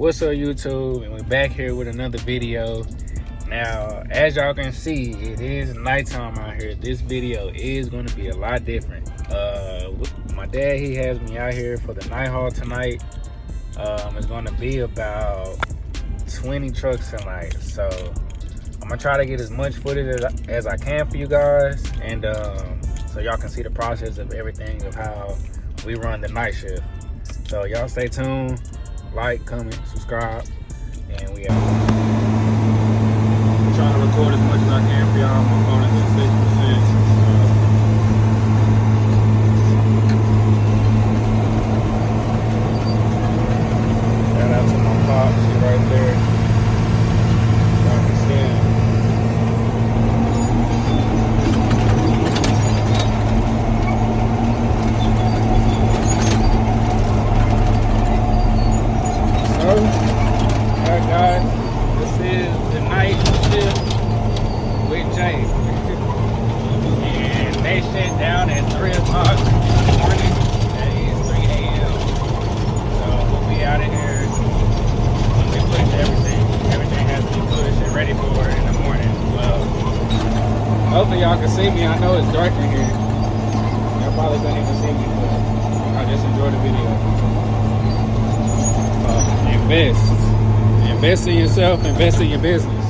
What's up, YouTube? And we're back here with another video. Now, as y'all can see, it is nighttime out here. This video is going to be a lot different. My dad, he has me out here for the night haul tonight. It's going to be about 20 trucks tonight. So I'm gonna try to get as much footage as I can for you guys, and so y'all can see the process of everything of how we run the night shift. So y'all stay tuned, like, comment, subscribe, and we out. I'm trying to record as much as I can for y'all. My phone is at 6%. Shout out to my pops, she right there. Y'all can see him. Alright guys, this is the night shift with Jay. And they shut down at 3 o'clock in the morning. That is 3 a.m. So we'll be out of here. We pushed everything. Everything has to be pushed and ready for it in the morning. Well, hopefully y'all can see me. I know it's dark in here. Y'all probably couldn't even see me, but I just enjoy the video. Invest in yourself, invest in your business.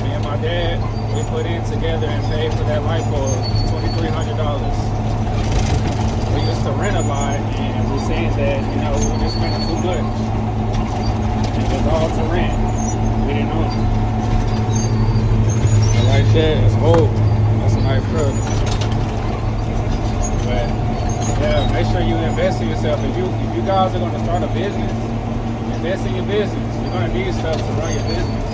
Me and my dad, we put in together and paid for that light bulb $2,300. We used to rent a lot, and we saying that, you know, we were just spending too much. It was all to rent. We didn't own it. And right there, it's old. That's a nice truck. But yeah, make sure you invest in yourself. If you guys are going to start a business, invest in your business. You're going to need stuff to run your business.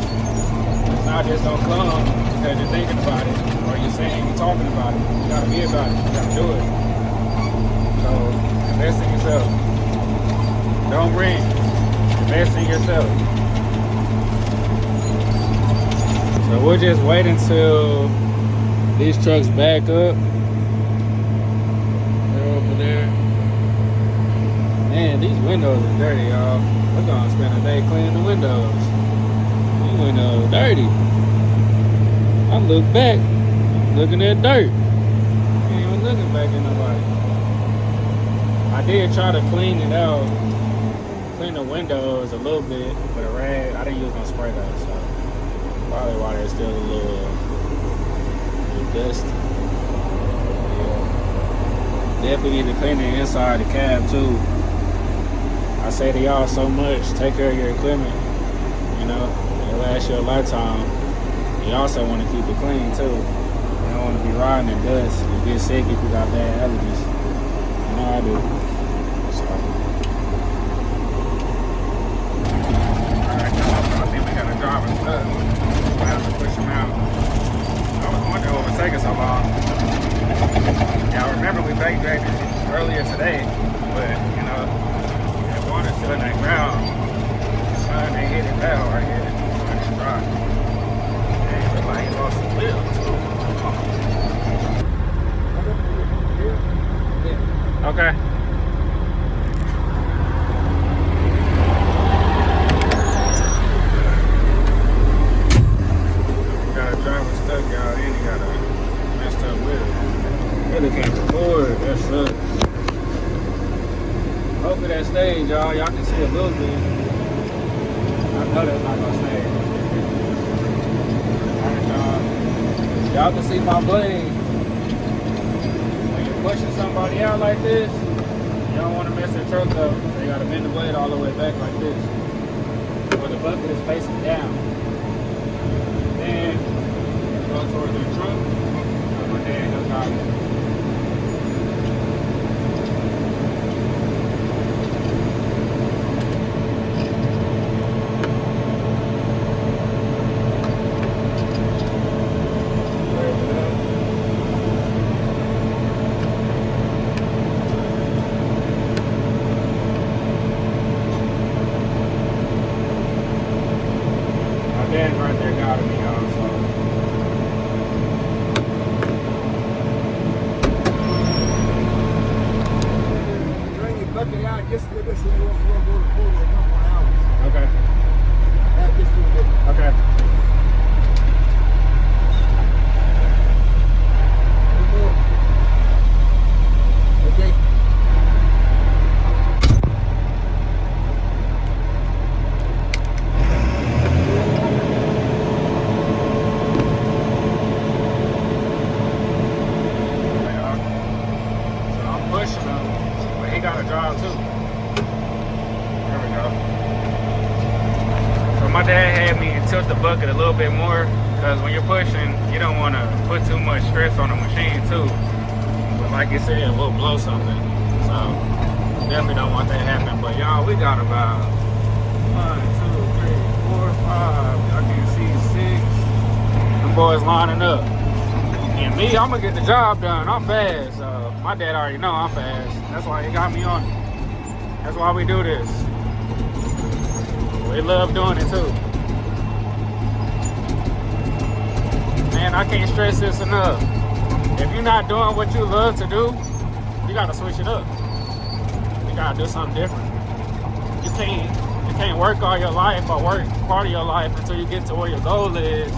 It's not just going to come because you're thinking about it or you're saying you're talking about it. You got to be about it. You got to do it. So invest in yourself. Don't rent. Invest in yourself. So we'll just wait until these trucks back up. They're over there. Man, these windows are dirty, y'all. We're gonna spend a day cleaning the windows. These windows dirty. I look back, looking at dirt. Ain't even looking back in the light. I did try to clean it out, clean the windows a little bit with a rag. I didn't use no spray though, so probably why there's still a little dust. Yeah. Definitely need to clean the inside of the cab too. I say to y'all so much, take care of your equipment, you know, it'll last you a lifetime. You also want to keep it clean too. You don't want to be riding in dust. You get sick if you got bad allergies. You know I do. So. Alright, I think we got a driver stuck. I have to push him out. I was wondering what was taking so long. Y'all remember we backdragged it earlier today, but you know, water still in that ground. The sun ain't hit it that hard yet. It's dry. And it look like he lost some wheel too. Okay. Got a driver stuck, y'all. And he got a messed up wheel. Really can't record. That sucks. Hopefully that stays, y'all. Y'all can see a little bit. I know that's not gonna stay. Alright, y'all can see my blade. When you're pushing somebody out like this, you don't want to mess their truck up. So you gotta bend the blade all the way back like this. Where the bucket is facing down. Then go towards their truck. My dad just got it. Right there got me, y'all. So bucket out just for this and we'll go to 40 in a couple of hours. Okay. dad had me tilt the bucket a little bit more, because when you're pushing, you don't want to put too much stress on the machine too. But like you said, we'll blow something. So definitely don't want that to happen. But y'all, we got about 1, 2, 3, 4, 5. Y'all can see 6. Them boys lining up. And me, I'm gonna get the job done. I'm fast. My dad already know I'm fast. That's why he got me on it. That's why we do this. We love doing it too. Man, I can't stress this enough. If you're not doing what you love to do, you gotta switch it up. You gotta do something different. You can't work all your life or work part of your life until you get to where your goal is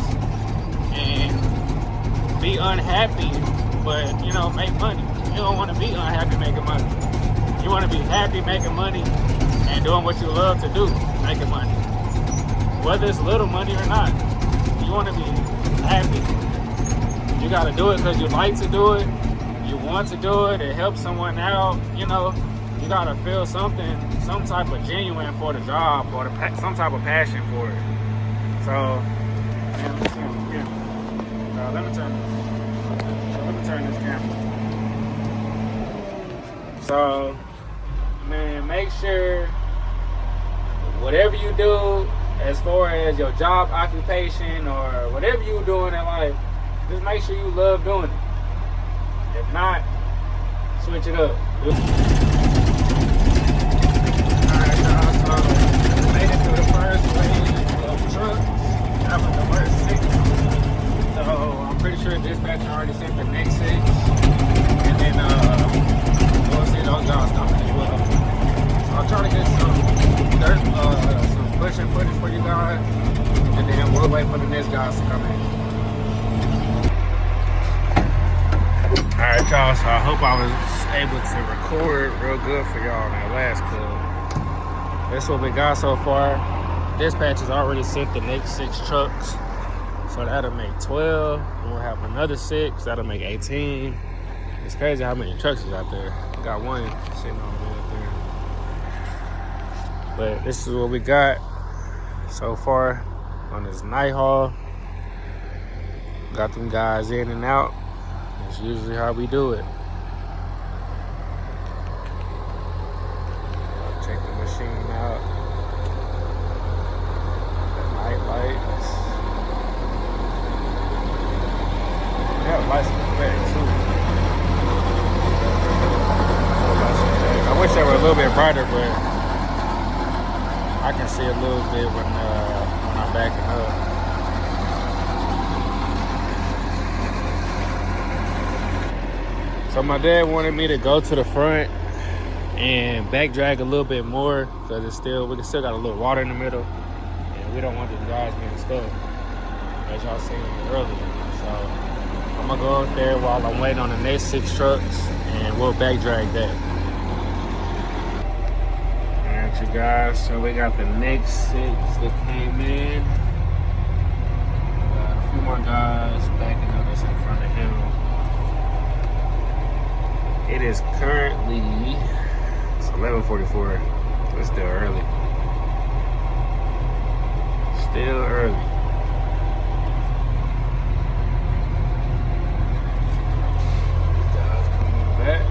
and be unhappy, but make money. You don't want to be unhappy making money. You want to be happy making money and doing what you love to do, making money. Whether it's little money or not, you want to be happy. You got to do it because you like to do it. You want to do it. It helps someone out. You got to feel something, some type of genuine for the job or some type of passion for it. So, let me turn this camera. So, man, make sure whatever you do as far as your job occupation or whatever you're doing in life, just make sure you love doing it. If not, switch it up. Alright, y'all, so we made it through the first wave of trucks. That was the first 6. So I'm pretty sure dispatcher already sent the next 6. And then we'll see those jobs coming as well. So I'll try to get some pushing footage for you guys. And then we'll wait for the next guys to come in. Alright, y'all, so I hope I was able to record real good for y'all in that last clip. That's what we got so far. Dispatch has already sent the next 6 trucks. So that'll make 12. And we'll have another 6. That'll make 18. It's crazy how many trucks is out there. We got one sitting on me up there. But this is what we got so far on this night haul. Got them guys in and out. That's usually how we do it. Check the machine out. The night lights. They have lights in the back too. I wish they were a little bit brighter, but I can see a little bit when I'm backing up. So my dad wanted me to go to the front and back drag a little bit more because we can still got a little water in the middle and we don't want the guys getting stuck, as y'all seen earlier. So I'm gonna go out there while I'm waiting on the next 6 trucks and we'll back drag that. Alright, you guys, so we got the next 6 that came in. Got a few more guys backing up us in front of him. It is currently, it's 11:44, so it's still early. Still early. Guys coming back.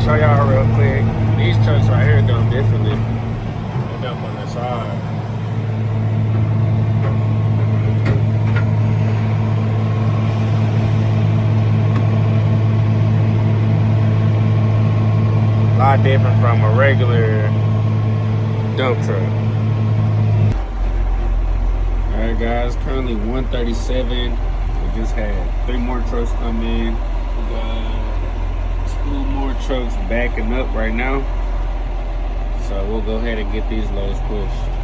show y'all real quick. These trucks right here done differently. They dump on the side. A lot different from a regular dump truck. Alright guys, currently 1:37. We just had 3 more trucks come in. We got 2 more trucks backing up right now. So we'll go ahead and get these loads pushed.